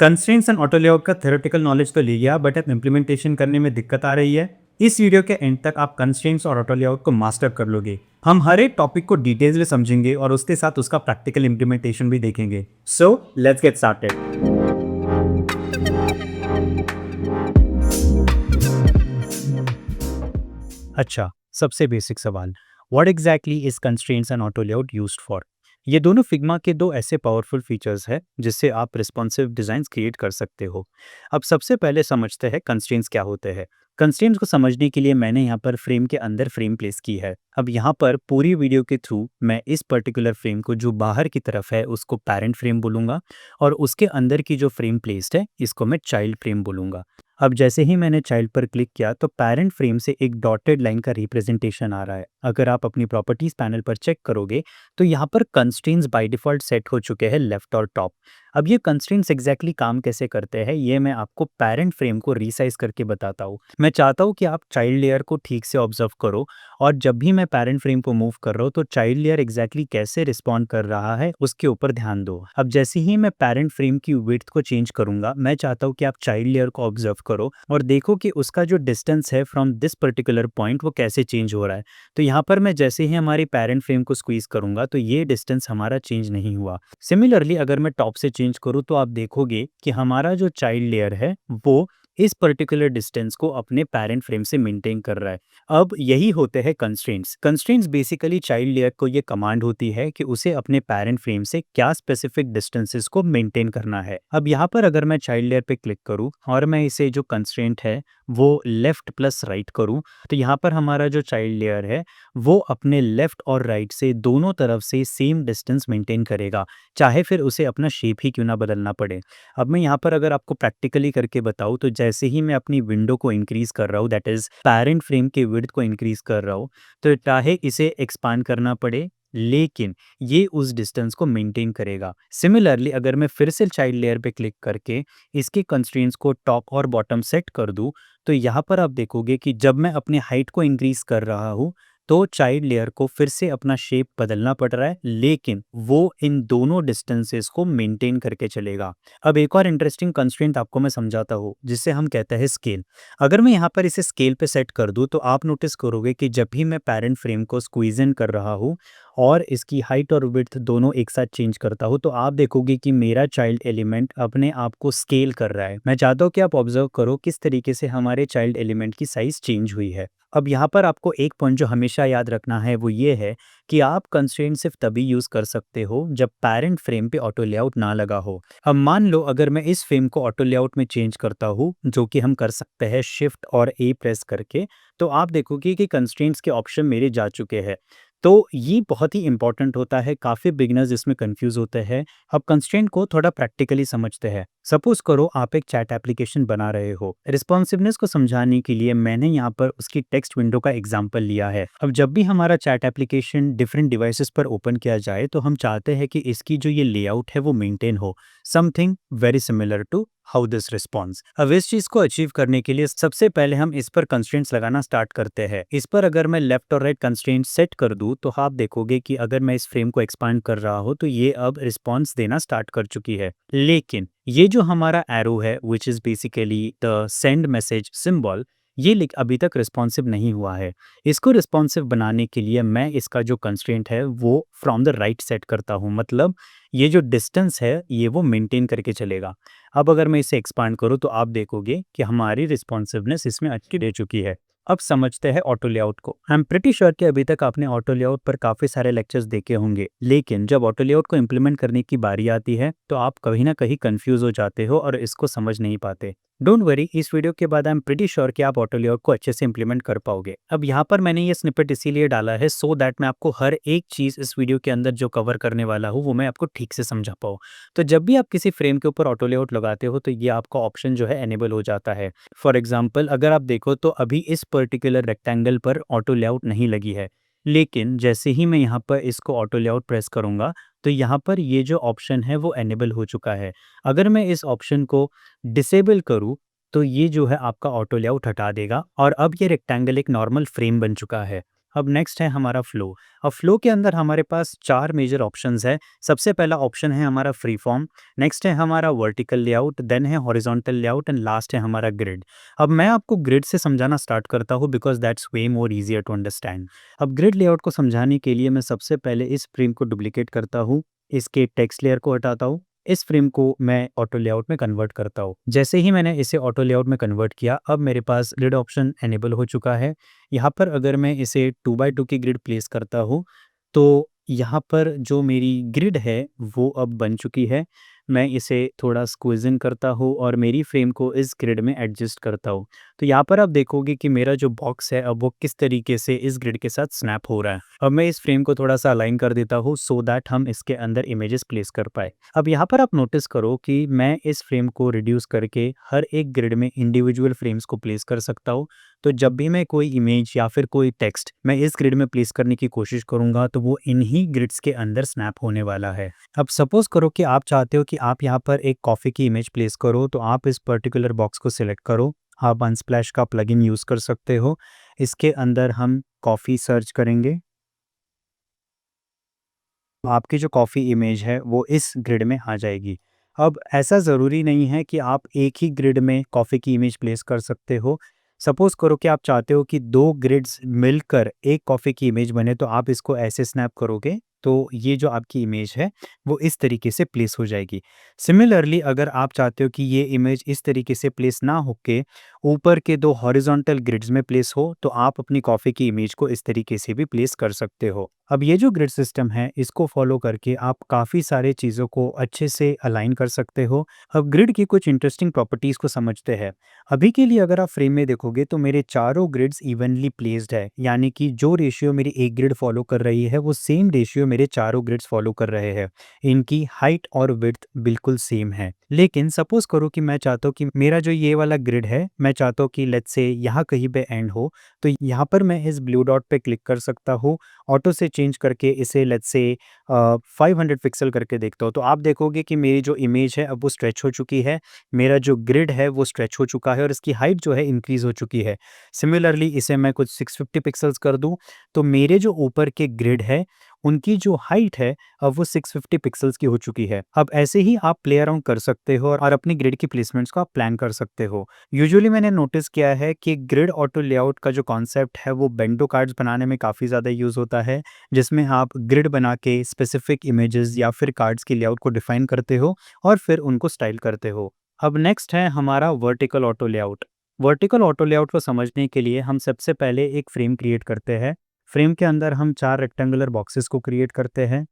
Constraints and auto layout का theoretical knowledge तो ले लिया, बट अब इम्प्लीमेंटेशन करने में दिक्कत आ रही है। इस वीडियो के एंड तक आप कंस्ट्रेंट्स और ऑटो लेआउट को मास्टर कर लोगे। हम हर एक टॉपिक को डिटेल्स में समझेंगे और उसके साथ उसका प्रैक्टिकल इम्प्लीमेंटेशन भी देखेंगे। So let's get started. अच्छा, सबसे बेसिक सवाल, what exactly is constraints and auto layout used for? ये दोनों फिग्मा के दो ऐसे पावरफुल फीचर्स हैं जिससे आप रिस्पॉन्सिव डिजाइन क्रिएट कर सकते हो। अब सबसे पहले समझते हैं कंस्ट्रेंट्स क्या होते हैं। कंस्ट्रेंट्स को समझने के लिए मैंने यहाँ पर फ्रेम के अंदर फ्रेम प्लेस की है। अब यहाँ पर पूरी वीडियो के थ्रू मैं इस पर्टिकुलर फ्रेम को जो बाहर की तरफ है उसको पेरेंट फ्रेम बोलूंगा, और उसके अंदर की जो फ्रेम प्लेस्ड है इसको मैं चाइल्ड फ्रेम बोलूंगा। अब जैसे ही मैंने चाइल्ड पर क्लिक किया तो पेरेंट फ्रेम से एक डॉटेड लाइन का रिप्रेजेंटेशन आ रहा है। अगर आप अपनी प्रॉपर्टीज पैनल पर चेक करोगे तो यहाँ पर कंस्ट्रेंट्स बाय डिफॉल्ट सेट हो चुके हैं लेफ्ट और टॉप। अब ये कंस्ट्रेंट्स एग्जैक्टली काम कैसे करते हैं ये मैं आपको पेरेंट फ्रेम को रीसाइज करके बताता हूँ। मैं चाहता हूँ कि आप चाइल्ड लेयर को ठीक से ऑब्जर्व करो, और जब भी मैं पेरेंट फ्रेम को मूव कर रहा हूँ तो चाइल्ड लेयर एग्जैक्टली कैसे रिस्पॉन्ड कर रहा है उसके ऊपर ध्यान दो। अब जैसे ही मैं पेरेंट फ्रेम की विड्थ को चेंज करूंगा, मैं चाहता हूँ कि आप चाइल्ड लेयर को ऑब्जर्व करो और देखो कि उसका जो डिस्टेंस है फ्रॉम दिस पर्टिकुलर पॉइंट वो कैसे चेंज हो रहा है। तो यहाँ पर मैं जैसे ही हमारी पेरेंट फ्रेम को स्क्वीज करूंगा तो ये डिस्टेंस हमारा चेंज नहीं हुआ। सिमिलरली अगर मैं टॉप से चेंज करूँ तो आप देखोगे कि हमारा जो चाइल्ड लेयर है वो इस पर्टिकुलर डिस्टेंस को अपने पेरेंट फ्रेम से मेंटेन कर रहा है। अब यही होते हैं constraints. Constraints basically child layer को ये कमांड होती है कि उसे अपने पेरेंट फ्रेम से क्या स्पेसिफिक डिस्टेंसेस को मेंटेन करना है। अब यहाँ पर अगर मैं चाइल्ड लेयर पे क्लिक करूँ और मैं इसे जो कंस्ट्रेंट है वो लेफ्ट प्लस राइट करूँ, तो यहाँ पर हमारा जो चाइल्ड लेयर है वो अपने लेफ्ट और राइट से दोनों तरफ से सेम डिस्टेंस मेंटेन करेगा, चाहे फिर उसे अपना शेप ही क्यों ना बदलना पड़े। अब मैं यहाँ पर अगर आपको प्रैक्टिकली करके बताऊँ तो जैसे ही मैं अपनी विंडो को इंक्रीज कर रहा हूँ, दैट इज पेरेंट फ्रेम के विड्थ को इंक्रीज कर रहा हूँ, तो चाहे इसे एक्सपांड करना पड़े लेकिन ये उस डिस्टेंस को मेंटेन करेगा। सिमिलरली अगर मैं फिर से चाइल्ड लेयर पे क्लिक करके इसके कंस्ट्रेंट्स को टॉप और बॉटम सेट कर दूं, तो यहाँ पर आप देखोगे कि जब मैं अपने हाइट को इंक्रीज कर रहा हूँ तो चाइल्ड लेयर को फिर से अपना शेप बदलना पड़ रहा है, लेकिन वो इन दोनों डिस्टेंसेस को मेंटेन करके चलेगा। अब एक और इंटरेस्टिंग कंस्ट्रेंट आपको मैं समझाता हूँ जिससे हम कहते हैं स्केल। अगर मैं यहाँ पर इसे स्केल पे सेट कर दूँ तो आप नोटिस करोगे कि जब भी मैं पेरेंट फ्रेम को स्क्वीज इन कर रहा हूँ और इसकी हाइट और विड्थ दोनों एक साथ चेंज करता हूँ, तो आप देखोगे कि मेरा चाइल्ड एलिमेंट अपने आप को स्केल कर रहा है। मैं चाहता हूँ कि आप ऑब्जर्व करो किस तरीके से हमारे चाइल्ड एलिमेंट की साइज चेंज हुई है। अब यहाँ पर आपको एक पॉइंट जो हमेशा याद रखना है वो ये है कि आप कंस्ट्रेंट सिर्फ तभी यूज कर सकते हो जब पेरेंट फ्रेम पे ऑटो लेआउट ना लगा हो। अब मान लो अगर मैं इस फ्रेम को ऑटो लेआउट में चेंज करता हूँ, जो कि हम कर सकते हैं शिफ्ट और ए प्रेस करके, तो आप देखोगे कि कंस्ट्रेंट्स के ऑप्शन मेरे जा चुके हैं। तो ये बहुत ही इंपॉर्टेंट होता है, काफ़ी बिगिनर्स इसमें कंफ्यूज होते हैं। अब कंस्ट्रेंट को थोड़ा प्रैक्टिकली समझते हैं। सपोज करो आप एक चैट एप्लीकेशन बना रहे हो। रिस्पॉन्सिवनेस को समझाने के लिए मैंने यहाँ पर उसकी टेक्स्ट विंडो का एग्जाम्पल लिया है। अब जब भी हमारा चैट एप्लीकेशन डिफरेंट डिवाइसेस पर ओपन किया जाए तो हम चाहते हैं कि इसकी जो ये लेआउट है वो मेंटेन हो, something very similar to how this response. अब इस चीज को अचीव करने के लिए सबसे पहले हम इस पर कंस्ट्रेंट्स लगाना स्टार्ट करते हैं। इस पर अगर मैं लेफ्ट और राइट कंस्ट्रेंट सेट कर दूं तो आप देखोगे कि अगर मैं इस फ्रेम को एक्सपांड कर रहा हूं तो ये अब रिस्पॉन्स देना स्टार्ट कर चुकी है। लेकिन ये जो हमारा एरो है which is basically the send message symbol, ये अभी तक रिस्पॉन्सिव नहीं हुआ है। इसको रिस्पॉन्सिव बनाने के लिए मैं इसका जो कंस्ट्रेंट है वो फ्रॉम द राइट सेट करता हूँ, मतलब ये जो डिस्टेंस है ये वो मेंटेन करके चलेगा। अब अगर मैं इसे एक्सपांड करूँ तो आप देखोगे कि हमारी रिस्पॉन्सिवनेस इसमें अच्छी दे चुकी है। अब समझते हैं ऑटो लेआउट को। आई एम प्रिटी श्योर कि अभी तक आपने ऑटो लेआउट पर काफ़ी सारे लेक्चर्स देखे होंगे, लेकिन जब ऑटो लेआउट को इम्प्लीमेंट करने की बारी आती है तो आप कहीं ना कहीं कंफ्यूज हो जाते हो और इसको समझ नहीं पाते। डोंट वरी, इस वीडियो के बाद आई एम प्रिटी श्योर कि आप ऑटो लेआउट को अच्छे से इंप्लीमेंट कर पाओगे। अब यहाँ पर मैंने ये स्निपेट इसीलिए डाला है सो दैट मैं आपको हर एक चीज़ इस वीडियो के अंदर जो कवर करने वाला हूँ वो मैं आपको ठीक से समझा पाऊँ। तो जब भी आप किसी फ्रेम के ऊपर ऑटो लेआउट लगाते हो तो ये आपका ऑप्शन जो है एनेबल हो जाता है। फॉर एग्जांपल अगर आप देखो तो अभी इस पर्टिकुलर रेक्टेंगल पर ऑटो लेआउट नहीं लगी है, लेकिन जैसे ही मैं यहाँ पर इसको ऑटो लेआउट प्रेस करूँगा तो यहाँ पर ये जो ऑप्शन है वो एनेबल हो चुका है। अगर मैं इस ऑप्शन को डिसेबल करूँ तो ये जो है आपका ऑटो लेआउट हटा देगा और अब ये रेक्टेंगल एक नॉर्मल फ्रेम बन चुका है। अब नेक्स्ट है हमारा फ्लो। अब फ्लो के अंदर हमारे पास 4 मेजर ऑप्शंस है। सबसे पहला ऑप्शन है हमारा फ्री फॉर्म, नेक्स्ट है हमारा वर्टिकल लेआउट, देन है हॉरिजॉन्टल लेआउट एंड लास्ट है हमारा ग्रिड। अब मैं आपको ग्रिड से समझाना स्टार्ट करता हूँ because that's way more easier to understand. अब ग्रिड लेआउट को समझाने के लिए मैं सबसे पहले इस फ्रेम को डुप्लिकेट करता हूँ, इसके टेक्स्ट लेयर को हटाता हूँ, इस फ्रेम को मैं ऑटो लेआउट में कन्वर्ट करता हूँ। जैसे ही मैंने इसे ऑटो लेआउट में कन्वर्ट किया, अब मेरे पास ग्रिड ऑप्शन इनेबल हो चुका है। यहाँ पर अगर मैं इसे 2 बाय 2 की ग्रिड प्लेस करता हूँ, तो यहाँ पर जो मेरी ग्रिड है, वो अब बन चुकी है। मैं इसे थोड़ा स्क्वीज़ इन करता हूँ और मेरी फ्रेम को इस ग्रिड में एडजस्ट करता हूँ। तो यहाँ पर आप देखोगे कि मेरा जो बॉक्स है, अब वो किस तरीके से इस ग्रिड के साथ स्नैप हो रहा है। अब मैं इस फ्रेम को थोड़ा-सा अलाइन कर देता हूँ सो दैट हम इसके अंदर इमेजेस प्लेस कर पाएँ। अब यहाँ पर आप नोटिस करो कि मैं इस फ्रेम को रिड्यूस करके हर एक ग्रिड में इंडिविजुअल फ्रेम्स को प्लेस कर सकता हूँ। तो जब भी मैं कोई इमेज या फिर कोई टेक्स्ट मैं इस ग्रिड में प्लेस करने की कोशिश करूँगा, तो वो इन्हीं ग्रिड्स के अंदर स्नैप होने वाला है। अब सपोज़ करो कि आप चाहते हो कि आप यहाँ पर एक कॉफ़ी की इमेज प्लेस करो, तो आप इस पर्टिकुलर बॉक्स को सिलेक्ट करो। आप अनस्प्लैश का प्लगइन यूज़ कर सकते हो। इसके अंदर हम कॉफ़ी सर्च करेंगे। आपकी जो कॉफ़ी इमेज है वो इस ग्रिड में आ जाएगी। अब ऐसा ज़रूरी नहीं है कि आप एक ही ग्रिड में कॉफ़ी की इमेज प्लेस कर सकते हो। सपोज़ करो कि आप चाहते हो कि 2 ग्रिड्स मिलकर एक कॉफ़ी की इमेज बने, तो आप इसको ऐसे स्नैप करोगे, तो ये जो आपकी इमेज है वो इस तरीके से प्लेस हो जाएगी। सिमिलरली अगर आप चाहते हो कि ये इमेज इस तरीके से प्लेस ना होके ऊपर के 2 हॉरिज़ॉन्टल ग्रिड्स में प्लेस हो, तो आप अपनी कॉफ़ी की इमेज को इस तरीके से भी प्लेस कर सकते हो। अब ये जो ग्रिड सिस्टम है, इसको फॉलो करके आप काफ़ी सारे चीज़ों को अच्छे से अलाइन कर सकते हो। अब ग्रिड की कुछ इंटरेस्टिंग प्रॉपर्टीज़ को समझते हैं। अभी के लिए अगर आप फ्रेम में देखोगे तो मेरे चारों ग्रिड्स इवनली प्लेस्ड है, यानी कि जो रेशियो मेरी एक ग्रिड फॉलो कर रही है वो सेम रेशियो मेरे चारों ग्रिड्स फॉलो कर रहे हैं। इनकी हाइट और विड्थ बिल्कुल सेम है। लेकिन सपोज़ करो कि मैं चाहता हूँ कि मेरा जो ये वाला ग्रिड है, मैं चाहता हूँ कि लेट्स से यहाँ कहीं पे एंड हो, तो यहाँ पर मैं इस ब्लू डॉट पे क्लिक कर सकता हूँ। ऑटो से चेंज करके इसे लेट्स से 500 पिक्सल करके देखता हूँ, तो आप देखोगे कि मेरी जो इमेज है अब वो स्ट्रेच हो चुकी है। मेरा जो ग्रिड है वो स्ट्रेच हो चुका है और इसकी हाइट जो है इंक्रीज़ हो चुकी है। सिमिलरली इसे मैं कुछ 650 पिक्सेल्स कर दूँ, तो मेरे जो ऊपर के ग्रिड है, उनकी जो हाइट है अब वो 650 पिक्सेल्स की हो चुकी है। अब ऐसे ही आप प्ले अराउंड कर सकते हो और अपनी ग्रिड की प्लेसमेंट्स को आप प्लान कर सकते हो। यूजुअली मैंने नोटिस किया है कि ग्रिड ऑटो लेआउट का जो कॉन्सेप्ट है वो बेंटो कार्ड्स बनाने में काफ़ी ज़्यादा यूज़ होता है, जिसमें आप ग्रिड बना के स्पेसिफिक इमेजेस या फिर कार्ड्स की लेआउट को डिफाइन करते हो और फिर उनको स्टाइल करते हो। अब नेक्स्ट है हमारा vertical auto layout. Vertical auto layout को समझने के लिए हम सबसे पहले एक फ्रेम क्रिएट करते हैं। फ्रेम के अंदर हम 4 रेक्टेंगुलर बॉक्सेस को क्रिएट करते हैं।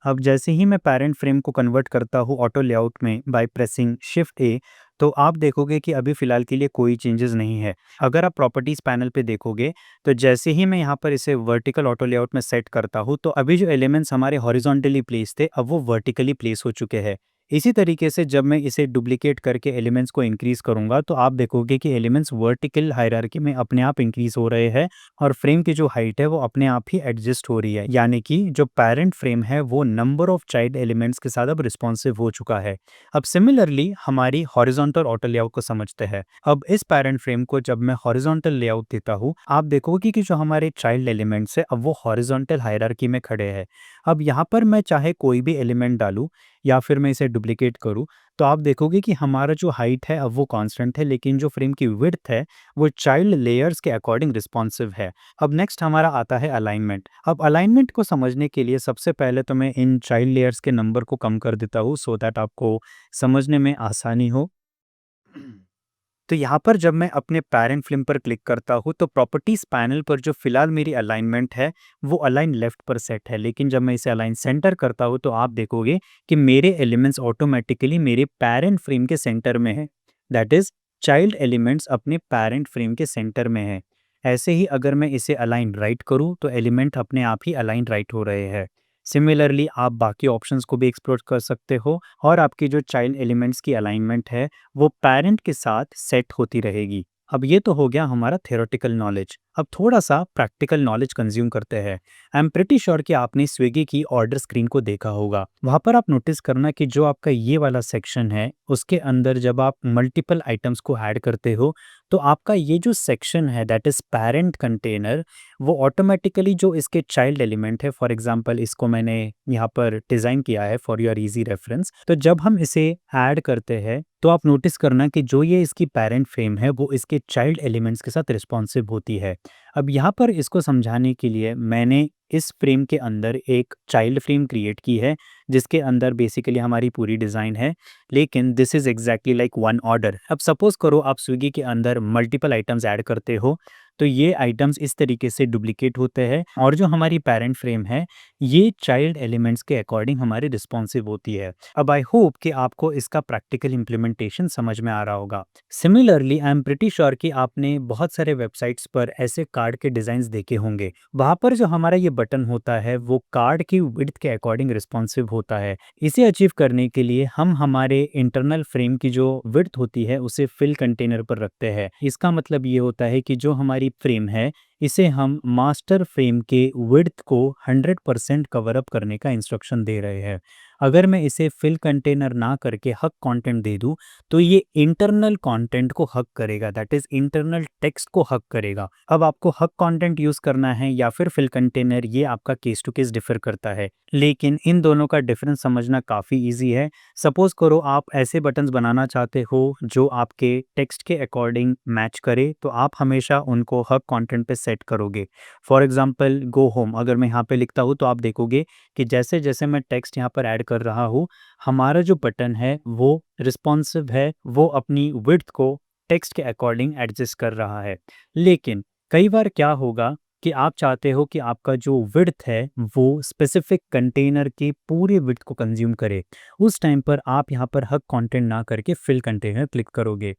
अब जैसे ही मैं पैरेंट फ्रेम को कन्वर्ट करता हूँ ऑटो लेआउट में बाय प्रेसिंग शिफ्ट ए, तो आप देखोगे कि अभी फ़िलहाल के लिए कोई चेंजेस नहीं है। अगर आप प्रॉपर्टीज़ पैनल पे देखोगे, तो जैसे ही मैं यहाँ पर इसे वर्टिकल ऑटो लेआउट में सेट करता हूँ, तो अभी जो एलिमेंट्स हमारे हॉरिजॉन्टली प्लेस थे, अब वो वर्टिकली प्लेस हो चुके हैं। इसी तरीके से जब मैं इसे डुप्लिकेट करके एलिमेंट्स को इंक्रीज़ करूँगा, तो आप देखोगे कि एलिमेंट्स वर्टिकल हायरार्की में अपने आप इंक्रीज़ हो रहे हैं और फ्रेम की जो हाइट है वो अपने आप ही एडजस्ट हो रही है। यानी कि जो पैरेंट फ्रेम है वो नंबर ऑफ चाइल्ड एलिमेंट्स के साथ अब रिस्पॉन्सिव हो चुका है। अब सिमिलरली हमारी हॉरिजॉन्टल ऑटो लेआउट को समझते हैं। अब इस पैरेंट फ्रेम को जब मैं हॉरिजॉन्टल लेआउट देता हूँ, आप देखोगे कि जो हमारे चाइल्ड एलिमेंट्स है अब वो हॉरिजॉन्टल हायरार्की में खड़े हैं। अब यहाँ पर मैं चाहे कोई भी एलिमेंट डालूँ या फिर मैं इसे डुप्लिकेट करूँ, तो आप देखोगे कि हमारा जो हाइट है अब वो कांस्टेंट है, लेकिन जो फ्रेम की विड्थ है वो चाइल्ड लेयर्स के अकॉर्डिंग रिस्पॉन्सिव है। अब नेक्स्ट हमारा आता है अलाइनमेंट। अब अलाइनमेंट को समझने के लिए सबसे पहले तो मैं इन चाइल्ड लेयर्स के नंबर को कम कर देता हूँ सो दैट आपको समझने में आसानी हो। तो यहाँ पर जब मैं अपने पैरेंट फ़िल्म पर क्लिक करता हूँ, तो प्रॉपर्टीज़ पैनल पर जो फ़िलहाल मेरी अलाइनमेंट है, वो अलाइन लेफ़्ट पर सेट है। लेकिन जब मैं इसे अलाइन सेंटर करता हूँ, तो आप देखोगे कि मेरे एलिमेंट्स ऑटोमैटिकली मेरे पैरेंट फ्रेम के सेंटर में हैं। दैट इज़ चाइल्ड एलिमेंट्स अपने पैरेंट फ्रेम के सेंटर में हैं। ऐसे ही अगर मैं इसे अलाइन राइट करूँ, तो एलिमेंट अपने आप ही अलाइन राइट हो रहे हैं। सिमिलरली आप बाकी ऑप्शंस को भी एक्सप्लोर कर सकते हो और आपकी जो चाइल्ड एलिमेंट्स की अलाइनमेंट है वो पेरेंट के साथ सेट होती रहेगी। अब ये तो हो गया हमारा थ्योरेटिकल नॉलेज। अब थोड़ा सा प्रैक्टिकल नॉलेज कंज्यूम करते हैं। आई एम प्रिटी श्योर कि आपने स्विगी की ऑर्डर स्क्रीन को देखा होगा। वहाँ पर आप नोटिस करना कि जो आपका ये वाला सेक्शन है, उसके अंदर जब आप मल्टीपल आइटम्स को ऐड करते हो, तो आपका ये जो सेक्शन है दैट इज़ पेरेंट कंटेनर, वो ऑटोमेटिकली जो इसके चाइल्ड एलिमेंट है, फॉर एग्जांपल इसको मैंने यहाँ पर डिज़ाइन किया है फॉर योर इजी रेफरेंस। तो जब हम इसे ऐड करते हैं तो आप नोटिस करना कि जो ये इसकी पेरेंट फ्रेम है वो इसके चाइल्ड एलिमेंट्स के साथ रिस्पॉन्सिव होती है। अब यहाँ पर इसको समझाने के लिए मैंने इस फ्रेम के अंदर एक चाइल्ड फ्रेम क्रिएट की है, जिसके अंदर बेसिकली हमारी पूरी डिज़ाइन है, लेकिन this is exactly like one order. अब सपोज़ करो आप स्विगी के अंदर मल्टीपल आइटम्स ऐड करते हो, तो ये आइटम्स इस तरीके से डुप्लीकेट होते हैं और जो हमारी पेरेंट फ्रेम है, ये चाइल्ड एलिमेंट्स के अकॉर्डिंग हमारी रिस्पॉन्सिव होती है। अब आई होप कि आपको इसका प्रैक्टिकल इम्प्लीमेंटेशन समझ में आ रहा होगा। Similarly I am pretty sure कि आपने बहुत सारे वेबसाइट्स पर ऐसे कार्ड के डिज़ाइंस देखे होंगे। वहाँ पर जो हमारा ये बटन होता है वो कार्ड की विड्थ के अकॉर्डिंग रिस्पॉन्सिव होता है। इसे अचीव करने के लिए हम हमारे इंटरनल फ्रेम की जो विड्थ होती है उसे फिल कंटेनर पर रखते हैं। इसका मतलब ये होता है कि जो हमारी फ्रेम है, इसे हम मास्टर फ्रेम के विड्थ को 100% कवर अप करने का इंस्ट्रक्शन दे रहे हैं। अगर मैं इसे फिल कंटेनर ना करके हक कंटेंट दे दूं, तो ये इंटरनल कंटेंट को हक करेगा, दैट इज इंटरनल टेक्स्ट को हक करेगा। अब आपको हक कंटेंट यूज करना है या फिर फिल कंटेनर, ये आपका केस टू केस डिफर करता है, लेकिन इन दोनों का डिफरेंस समझना काफ़ी ईजी है। सपोज करो आप ऐसे बटन्स बनाना चाहते हो जो आपके टेक्स्ट के अकॉर्डिंग मैच करे, तो आप हमेशा उनको हक कंटेंट पे सेट करोगे। फॉर एग्जांपल गो होम अगर मैं यहाँ पे लिखता हूँ, तो आप देखोगे कि जैसे जैसे मैं टेक्स्ट यहाँ पर ऐड कर रहा हूँ, हमारा जो बटन है वो रिस्पॉन्सिव है, वो अपनी विड्थ को टेक्स्ट के अकॉर्डिंग एडजस्ट कर रहा है। लेकिन कई बार क्या होगा कि आप चाहते हो कि आपका जो विड्थ है वो स्पेसिफिक कंटेनर के पूरे विड्थ को कंज्यूम करे। उस टाइम पर आप यहाँ पर हक कंटेंट ना करके फिल कंटेनर क्लिक करोगे।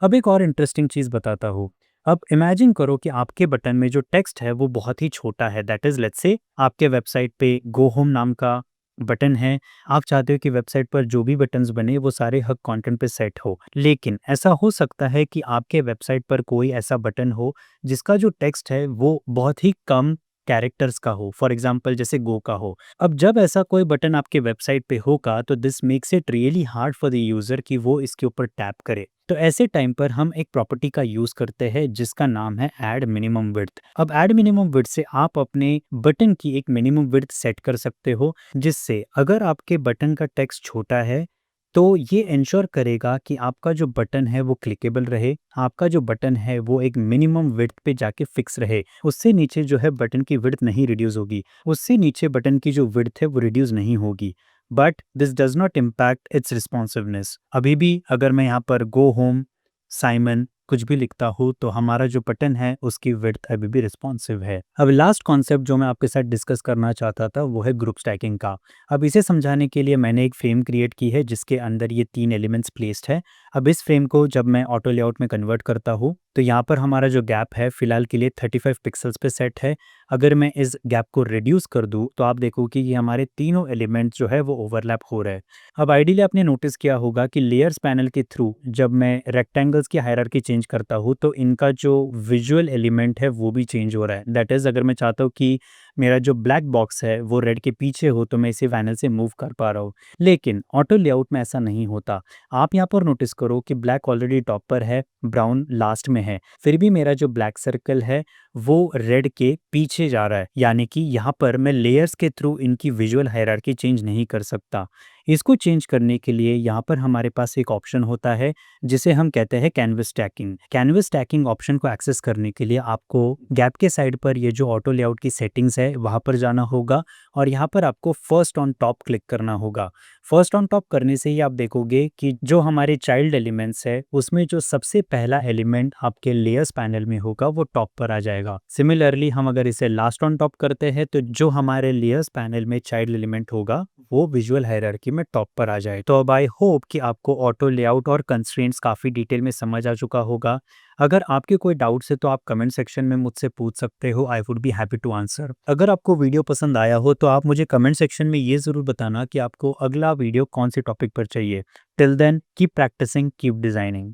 अब एक और इंटरेस्टिंग चीज़ बताता हूँ। अब इमेजिन करो कि आपके बटन में जो टेक्स्ट है वो बहुत ही छोटा है, दैट इज़ लेट्स से आपके वेबसाइट पे गो होम नाम का बटन है। आप चाहते हो कि वेबसाइट पर जो भी बटन्स बने वो सारे हक कंटेंट पे सेट हो, लेकिन ऐसा हो सकता है कि आपके वेबसाइट पर कोई ऐसा बटन हो जिसका जो टेक्स्ट है वो बहुत ही कम कैरेक्टर्स का हो, फॉर एग्जांपल जैसे गो का हो। अब जब ऐसा कोई बटन आपके वेबसाइट पे होगा तो this makes it really hard for the user कि वो इसके ऊपर टैप करे। तो ऐसे टाइम पर हम एक प्रॉपर्टी का यूज़ करते हैं जिसका नाम है ऐड मिनिमम विड्थ। अब ऐड मिनिमम विड्थ से आप अपने बटन की एक मिनिमम विड्थ सेट कर सकते हो, जिससे अगर आपके बटन का टेक्स्ट छोटा है तो ये इंश्योर करेगा कि आपका जो बटन है वो क्लिकेबल रहे, आपका जो बटन है वो एक मिनिमम विड्थ पे जाके फिक्स रहे। उससे नीचे जो है बटन की विड्थ नहीं रिड्यूस होगी, उससे नीचे बटन की जो विड्थ है वो रिड्यूस नहीं होगी। But this does not impact it's responsiveness. अभी भी अगर मैं यहाँ पर गो होम साइमन कुछ भी लिखता हूँ तो हमारा जो बटन है उसकी विड्थ अभी भी रिस्पॉन्सिव है। अब लास्ट कॉन्सेप्ट जो मैं आपके साथ डिस्कस करना चाहता था वो है ग्रुप स्टैकिंग का। अब इसे समझाने के लिए मैंने एक फ्रेम क्रिएट की है जिसके अंदर ये 3 एलिमेंट्स प्लेस्ड है। अब इस फ्रेम को जब मैं ऑटो लेआउट में कन्वर्ट करता हूँ तो यहाँ पर हमारा जो गैप है फिलहाल के लिए 35 पिक्सल्स पे सेट है। अगर मैं इस गैप को रिड्यूस कर दूँ तो आप देखो कि ये हमारे तीनों एलिमेंट्स जो है वो ओवरलैप हो रहे हैं। अब आइडियली आपने नोटिस किया होगा कि लेयर्स पैनल के थ्रू जब मैं रेक्टेंगल्स की हायरार्की चेंज करता हूँ तो इनका जो विजुअल एलिमेंट है वो भी चेंज हो रहा है। दैट इज़ अगर मैं चाहता हूँ कि मेरा जो ब्लैक बॉक्स है वो रेड के पीछे हो तो मैं इसे पैनल से मूव कर पा रहा हूँ, लेकिन ऑटो लेआउट में ऐसा नहीं होता। आप यहाँ पर नोटिस करो कि ब्लैक ऑलरेडी टॉप पर है, ब्राउन लास्ट में है, फिर भी मेरा जो ब्लैक सर्कल है वो रेड के पीछे जा रहा है, यानी कि यहाँ पर मैं लेयर्स के थ्रू इनकी विजुअल हायरार्की चेंज नहीं कर सकता। इसको चेंज करने के लिए यहाँ पर हमारे पास एक ऑप्शन होता है जिसे हम कहते हैं canvas stacking. Canvas stacking option को एक्सेस करने के लिए आपको गैप के साइड पर ये जो ऑटो लेआउट की सेटिंग्स है वहाँ पर जाना होगा और यहाँ पर आपको फर्स्ट ऑन टॉप क्लिक करना होगा। फर्स्ट ऑन टॉप करने से ही आप देखोगे कि जो हमारे चाइल्ड एलिमेंट्स है उसमें जो सबसे पहला एलिमेंट आपके लेयर्स पैनल में होगा वो टॉप पर आ जाएगा। सिमिलरली हम अगर इसे लास्ट ऑन टॉप करते हैं तो जो हमारे लेयर्स पैनल में चाइल्ड एलिमेंट होगा वो विजुअल हायरार्की में टॉप पर आ जाए। तो अब आई होप कि आपको ऑटो लेआउट और कंस्ट्रेंट्स काफ़ी डिटेल में समझ आ चुका होगा। अगर आपके कोई डाउट्स है तो आप कमेंट सेक्शन में मुझसे पूछ सकते हो, I would be happy to answer. अगर आपको वीडियो पसंद आया हो तो आप मुझे कमेंट सेक्शन में ये ज़रूर बताना कि आपको अगला वीडियो कौन से टॉपिक पर चाहिए। Till then keep practising, keep designing.